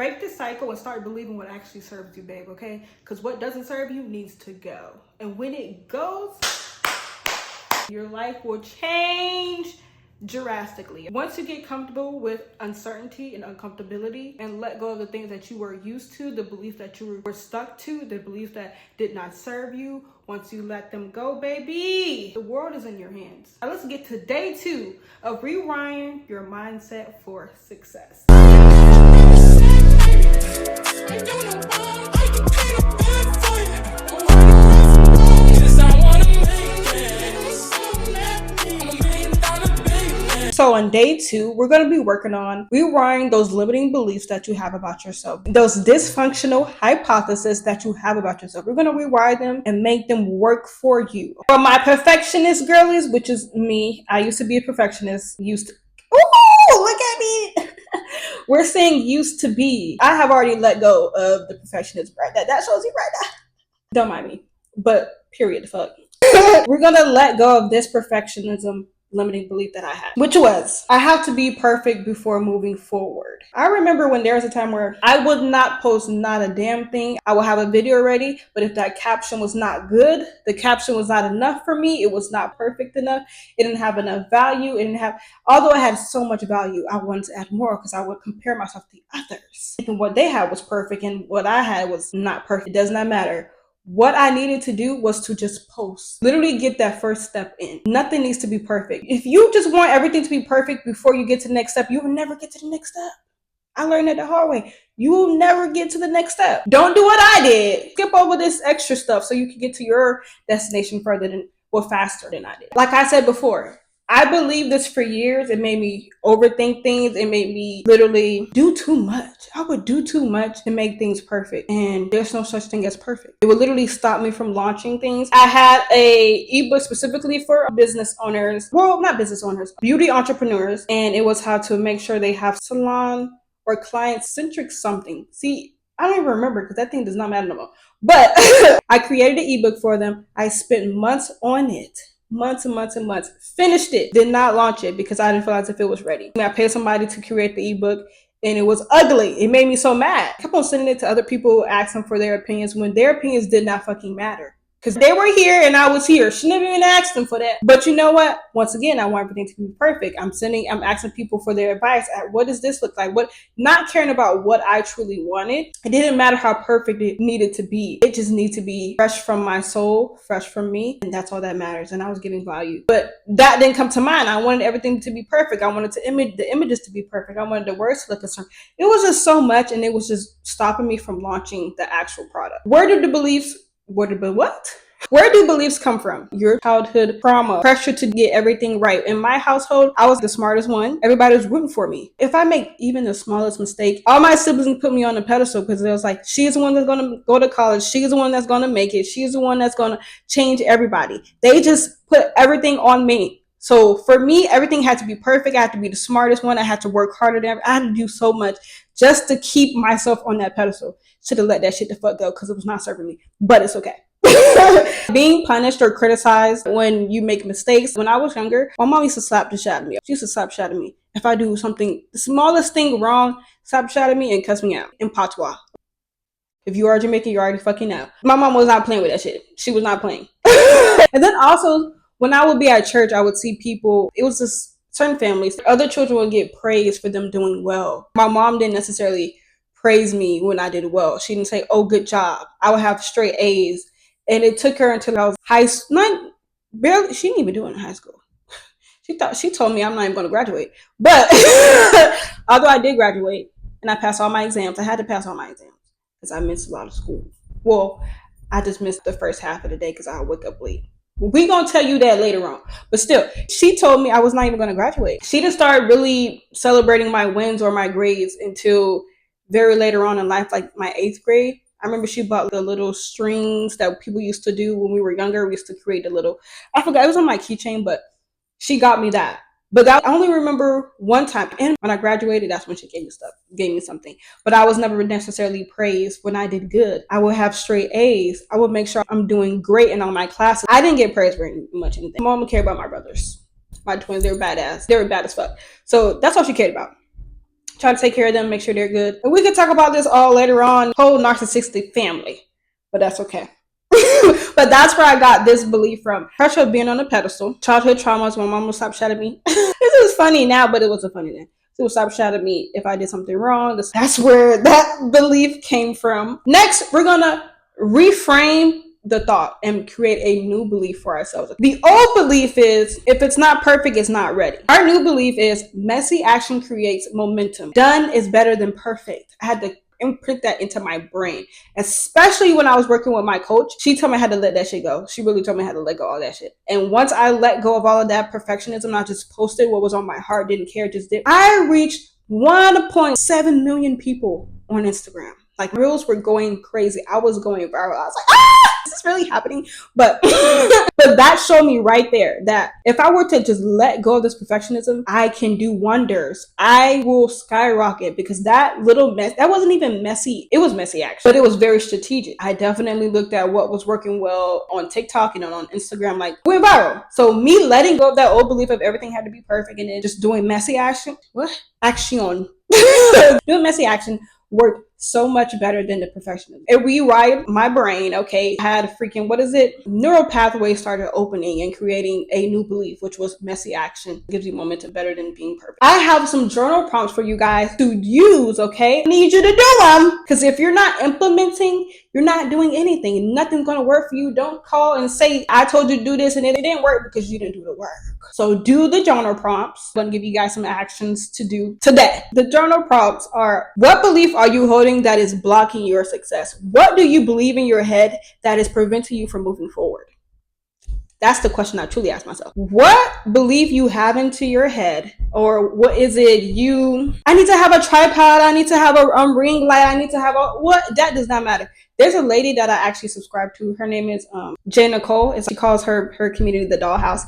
Break the cycle and start believing what actually serves you, babe, okay? Because what doesn't serve you needs to go. And when it goes, your life will change drastically. Once you get comfortable with uncertainty and uncomfortability and let go of the things that you were used to, the beliefs that you were stuck to, the beliefs that did not serve you, once you let them go, baby, the world is in your hands. Now let's get to day 2 of rewiring your mindset for success. So on day 2, we're going to be working on rewiring those limiting beliefs that you have about yourself, those dysfunctional hypotheses that you have about yourself. We're going to rewire them and make them work for you. For my perfectionist girlies, which is me, I used to be a perfectionist, ooh, look at me. We're saying used to be. I have already let go of the perfectionism, right? That shows you right now. Don't mind me, but period, fuck. We're going to let go of this perfectionism limiting belief that I had, which was I have to be perfect before moving forward. I remember when there was a time where I would not post not a damn thing. I would have a video ready, but if that caption was not good, the caption was not enough for me, it was not perfect enough, it didn't have enough value, although it had so much value, I wanted to add more because I would compare myself to others. And what they had was perfect and what I had was not perfect. It does not matter. What I needed to do was to just post. Literally get that first step in. Nothing needs to be perfect. If you just want everything to be perfect before you get to the next step, you will never get to the next step. I learned that the hard way. You will never get to the next step. Don't do what I did. Skip over this extra stuff so you can get to your destination faster than I did. Like I said before, I believed this for years. It made me overthink things. It made me literally do too much. I would do too much to make things perfect. And there's no such thing as perfect. It would literally stop me from launching things. I had a ebook specifically for business owners. Well, not business owners, beauty entrepreneurs. And it was how to make sure they have salon or client-centric something. See, I don't even remember because that thing does not matter no more. But I created an ebook for them. I spent months on it. Months and months and months. Finished it. Did not launch it because I didn't feel as if it was ready. I paid somebody to create the ebook and it was ugly. It made me so mad. I kept on sending it to other people, asking for their opinions when their opinions did not fucking matter. Because they were here and I was here. She never even asked them for that. But you know what? Once again, I want everything to be perfect. I'm asking people for their advice. What does this look like? Not caring about what I truly wanted. It didn't matter how perfect it needed to be. It just needed to be fresh from my soul, fresh from me. And that's all that matters. And I was giving value. But that didn't come to mind. I wanted everything to be perfect. I wanted the images to be perfect. I wanted the words to look a certain. It was just so much and it was just stopping me from launching the actual product. Where do beliefs come from? Your childhood trauma, pressure to get everything right. In my household, I was the smartest one. Everybody was rooting for me. If I make even the smallest mistake, all my siblings put me on a pedestal because it was like, she's the one that's going to go to college. She's the one that's going to make it. She's the one that's going to change everybody. They just put everything on me. So for me, everything had to be perfect. I had to be the smartest one. I had to work harder than ever. I had to do so much just to keep myself on that pedestal. Should have let that shit the fuck go because it was not serving me. But it's okay. Being punished or criticized when you make mistakes. When I was younger, my mom used to slap the shit out of me. She used to slap shit out of me. If I do something, the smallest thing wrong, slap shit out of me and cuss me out in patois. If you are Jamaican, you already fucking know. My mom was not playing with that shit. She was not playing. And then also, when I would be at church, I would see people, it was just certain families, other children would get praised for them doing well. My mom didn't necessarily praise me when I did well. She didn't say, oh, good job. I would have straight A's. And it took her until I was high school. Barely, she didn't even do it in high school. She told me I'm not even going to graduate. But although I did graduate and I passed all my exams, I had to pass all my exams because I missed a lot of school. Well, I just missed the first half of the day because I wake up late. We're going to tell you that later on. But still, she told me I was not even going to graduate. She didn't start really celebrating my wins or my grades until very later on in life, like my 8th grade. I remember she bought the little strings that people used to do when we were younger. We used to create the little, I forgot, it was on my keychain, but she got me that. But I only remember one time. And when I graduated, that's when she gave me something. But I was never necessarily praised when I did good. I would have straight A's. I would make sure I'm doing great in all my classes. I didn't get praised very much anything. My mom cared about my brothers. My twins, they were badass. They were bad as fuck. So that's all she cared about. Try to take care of them, make sure they're good. And we can talk about this all later on, whole narcissistic family, but that's okay. But that's where I got this belief from. Pressure of being on a pedestal. Childhood traumas. My mom would stop shouting at me. This is funny now, but it wasn't funny then. She would stop shouting at me if I did something wrong. That's where that belief came from. Next, we're gonna reframe the thought and create a new belief for ourselves. The old belief is, if it's not perfect, it's not ready. Our new belief is, messy action creates momentum. Done is better than perfect. I had to imprint that into my brain, especially when I was working with my coach. She told me I had to let that shit go. She really told me I had to let go of all that shit. And once I let go of all of that perfectionism, I just posted what was on my heart, didn't care, just did. I reached 1.7 million people on Instagram. Like, reels were going crazy. I was going viral. I was like, is this really happening? But but that showed me right there that if I were to just let go of this perfectionism, I can do wonders. I will skyrocket, because that little mess, that wasn't even messy. It was messy actually, but it was very strategic. I definitely looked at what was working well on TikTok and on Instagram, like, went viral. So me letting go of that old belief of everything had to be perfect and then just doing messy action, doing messy action worked so much better than the perfectionism. It rewired my brain, okay? Had freaking, neural pathways started opening and creating a new belief, which was messy action gives you momentum better than being perfect. I have some journal prompts for you guys to use, okay? I need you to do them, because if you're not implementing, you're not doing anything. Nothing's gonna work for you. Don't call and say, I told you to do this and it didn't work, because you didn't do the work. So do the journal prompts. I'm gonna give you guys some actions to do today. The journal prompts are, what belief are you holding that is blocking your success? What do you believe in your head that is preventing you from moving forward? That's the question I truly ask myself. What belief you have into your head, or what is it I need to have a tripod, I need to have a ring light, I need to have that does not matter. There's a lady that I actually subscribe to. Her name is J. Nicole. She calls her community the dollhouse.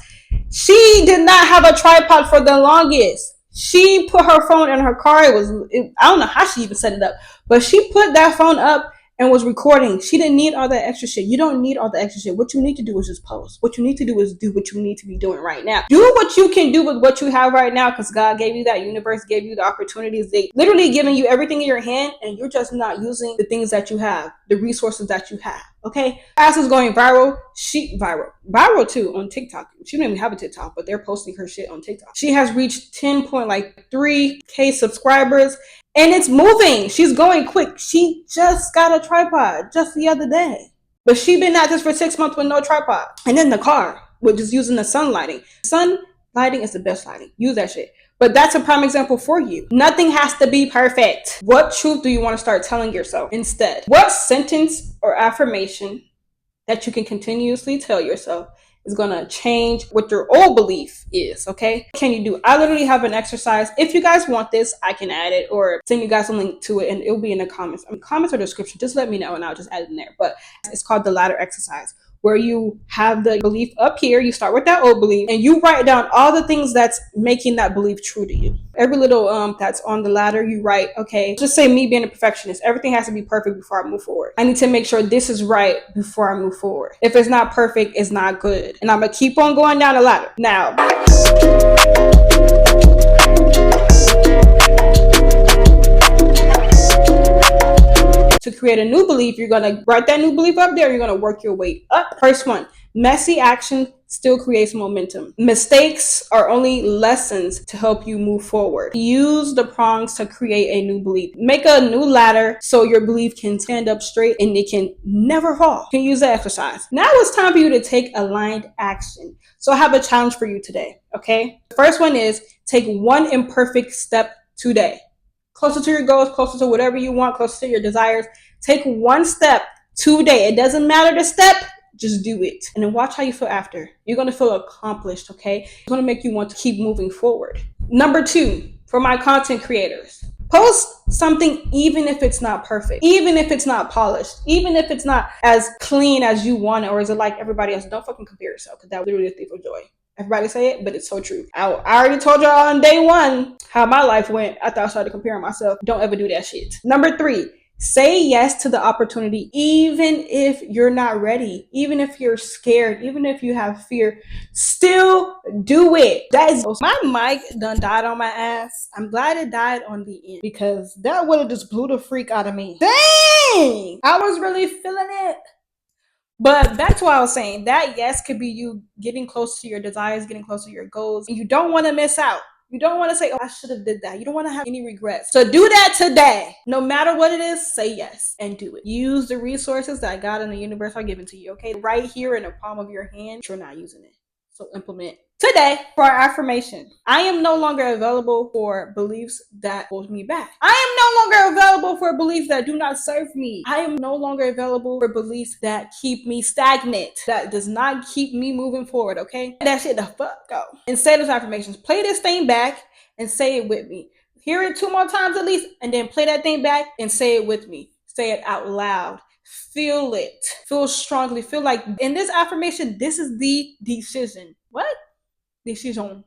She did not have a tripod for the longest. She put her phone in her car. I don't know how she even set it up, but she put that phone up and was recording. She didn't need all that extra shit. You don't need all the extra shit. What you need to do is just post. What you need to do is do what you need to be doing right now. Do what you can do with what you have right now, because God gave you that. Universe gave you the opportunities. They literally giving you everything in your hand, and you're just not using the things that you have, the resources that you have. Okay, Ass is going viral. Viral too on TikTok. She don't even have a TikTok, but they're posting her shit on TikTok. She has reached 10.3K subscribers, and it's moving. She's going quick. She just got a tripod just the other day, but she been at this for 6 months with no tripod. And in the car, with just using the sun lighting. Sun lighting is the best lighting. Use that shit. But that's a prime example for you. Nothing has to be perfect. What truth do you want to start telling yourself instead? What sentence or affirmation that you can continuously tell yourself is going to change what your old belief is, okay? What can you do? I literally have an exercise. If you guys want this, I can add it or send you guys a link to it, and it'll be in the comments. Comments or description. Just let me know and I'll just add it in there. But it's called the ladder exercise, where you have the belief up here. You start with that old belief and you write down all the things that's making that belief true to you. Every little that's on the ladder, you write, okay, just say me being a perfectionist. Everything has to be perfect before I move forward. I need to make sure this is right before I move forward. If it's not perfect, it's not good. And I'm going to keep on going down the ladder. Now, to create a new belief, you're going to write that new belief up there. You're going to work your way up. First one, messy action still creates momentum. Mistakes are only lessons to help you move forward. Use the prongs to create a new belief. Make a new ladder so your belief can stand up straight and it can never fall. You can use the exercise. Now it's time for you to take aligned action. So I have a challenge for you today, okay? The first one is take one imperfect step today. Closer to your goals, closer to whatever you want, closer to your desires. Take one step today. It doesn't matter the step, just do it. And then watch how you feel after. You're going to feel accomplished, okay? It's going to make you want to keep moving forward. Number 2, for my content creators, post something even if it's not perfect, even if it's not polished, even if it's not as clean as you want it, or is it like everybody else? Don't fucking compare yourself, because that literally is a thief of joy. Everybody say it, but it's so true. I already told y'all on day 1 how my life went after I started comparing myself. Don't ever do that shit. Number 3, Say yes to the opportunity, even if you're not ready, even if you're scared, even if you have fear, still do it. That is my mic done died on my ass. I'm glad it died on the end because that would have just blew the freak out of me. Dang! I was really feeling it. But back to what I was saying, that yes could be you getting close to your desires, getting close to your goals. And you don't want to miss out. You don't want to say, oh, I should have did that. You don't want to have any regrets. So do that today. No matter what it is, say yes and do it. Use the resources that God and the universe are giving to you, okay? Right here in the palm of your hand, you're not using it. So implement today. For our affirmation, I am no longer available for beliefs that hold me back. I am no longer available for beliefs that do not serve me. I am no longer available for beliefs that keep me stagnant, that does not keep me moving forward, okay? That shit the fuck go. And say those affirmations. Play this thing back and say it with me. Hear it 2 more times at least, and then play that thing back and say it with me. Say it out loud. Feel it. Feel strongly. Feel like in this affirmation, this is the decision. What? Decision.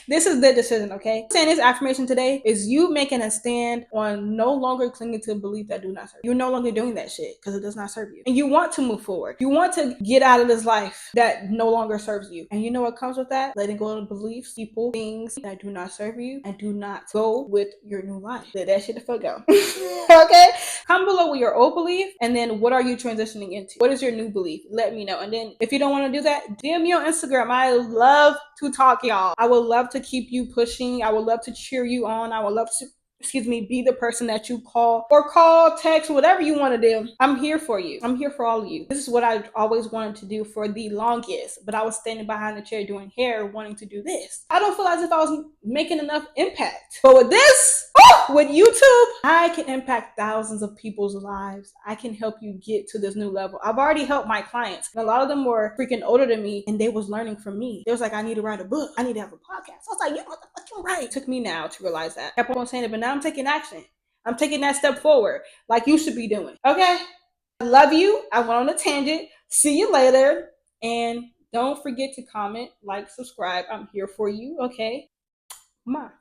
This is the decision, okay? Saying this affirmation today is you making a stand on no longer clinging to belief that do not serve you. You're no longer doing that shit because it does not serve you. And you want to move forward. You want to get out of this life that no longer serves you. And you know what comes with that? Letting go of beliefs, people, things that do not serve you and do not go with your new life. Let that shit the fuck go. Okay? Comment below with your old belief and then what are you transitioning into? What is your new belief? Let me know. And then if you don't want to do that, DM me on Instagram. I love to talk, y'all. I would love to keep you pushing. I would love to cheer you on. I would love to be the person that you call or call, text, whatever you want to do. I'm here for you. I'm here for all of you. This is what I always wanted to do for the longest, but I was standing behind the chair doing hair, wanting to do this. I don't feel as if I was making enough impact. But with this, with YouTube, I can impact thousands of people's lives. I can help you get to this new level. I've already helped my clients. And a lot of them were freaking older than me and they was learning from me. They was like, I need to write a book. I need to have a podcast. I was like, you know what the fuck, you're right. It took me now to realize that. I kept on saying it, but now I'm taking action. I'm taking that step forward like you should be doing. Okay? I love you. I went on a tangent. See you later. And don't forget to comment, like, subscribe. I'm here for you. Okay? Come on.